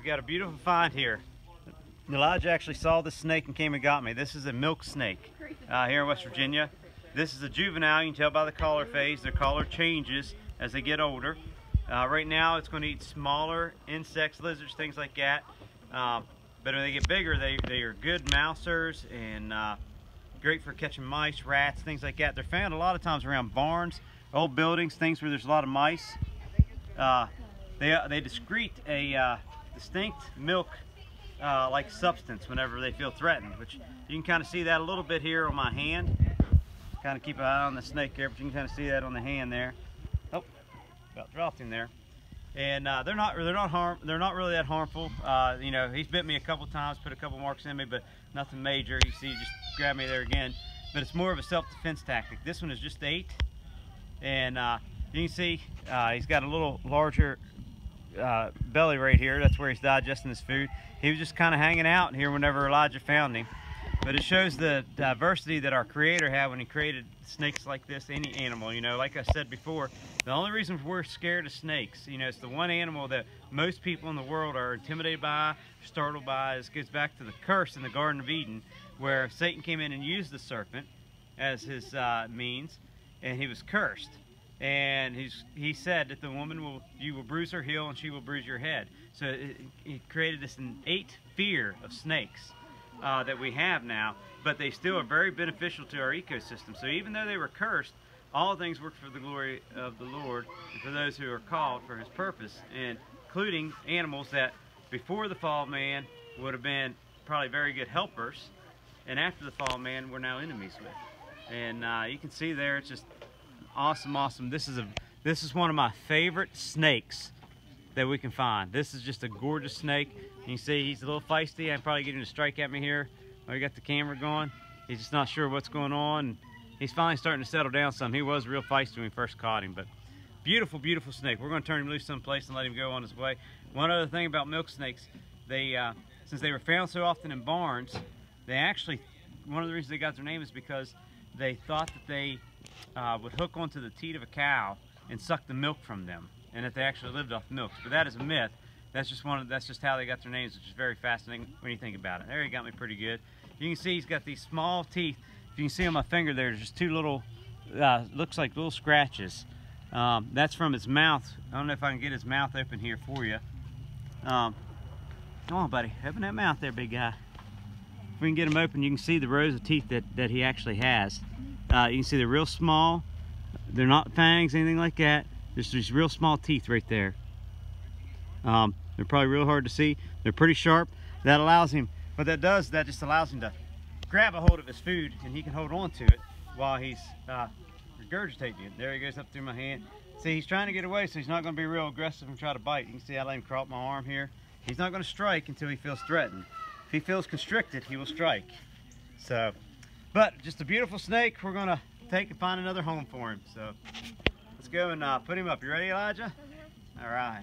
We got a beautiful find here. Elijah actually saw this snake and came and got me. This is a milk snake here in West Virginia. This is a juvenile. You can tell by the collar phase. Their collar changes as they get older. Right now it's going to eat smaller insects, lizards, things like that. But when they get bigger, they are good mousers and great for catching mice, rats, things like that. They're found a lot of times around barns, old buildings, things where there's a lot of mice. They excrete a distinct milk like substance whenever they feel threatened, which you can kind of see that a little bit here on my hand. Kind of keep an eye on the snake there, but you can kind of see that on the hand there. Oh, about dropped him there. And they're not really that harmful. You know, he's bit me a couple times, put a couple marks in me, but nothing major. You see, he just grabbed me there again. But it's more of a self-defense tactic. This one is just 8, and you can see he's got a little larger belly right here. That's where he's digesting his food. He was just kind of hanging out here whenever Elijah found him. But it shows the diversity that our Creator had when He created snakes like this, any animal. You know, like I said before, the only reason we're scared of snakes, you know, it's the one animal that most people in the world are intimidated by, startled by. This goes back to the curse in the Garden of Eden, where Satan came in and used the serpent as his means, and he was cursed. And he said that the woman you will bruise her heel and she will bruise your head. So it created this innate fear of snakes that we have now, but they still are very beneficial to our ecosystem. So even though they were cursed, all things work for the glory of the Lord and for those who are called for His purpose, and including animals that before the fall of man would have been probably very good helpers, and after the fall of man we're now enemies with. And you can see there, it's just awesome. This is one of my favorite snakes that we can find. This is just a gorgeous snake. You can see he's a little feisty. I'm probably getting him to strike at me here. I got the camera going. He's just not sure what's going on. He's finally starting to settle down some. He was real feisty when we first caught him, but beautiful snake. We're going to turn him loose someplace and let him go on his way. One other thing about milk snakes, they since they were found so often in barns, they actually, one of the reasons they got their name is because they thought that they would hook onto the teat of a cow and suck the milk from them, and that they actually lived off milk. But that is a myth. That's just how they got their names, which is very fascinating when you think about it. There, he got me pretty good. You can see he's got these small teeth. If you can see on my finger there's just 2 little, looks like little scratches. That's from his mouth. I don't know if I can get his mouth open here for you. Come on, buddy, open that mouth there, big guy. If we can get him open, you can see the rows of teeth that he actually has. You can see they're real small. They're not fangs, anything like that. There's these real small teeth right there. They're probably real hard to see. They're pretty sharp. That allows him, what that does, that just allows him to grab a hold of his food, and he can hold on to it while he's regurgitating it. There he goes up through my hand. See, he's trying to get away, so he's not going to be real aggressive and try to bite. You can see I let him crawl up my arm here. He's not going to strike until he feels threatened. If he feels constricted, he will strike. So, but just a beautiful snake. We're going to take and find another home for him. So let's go and put him up. You ready, Elijah? All right.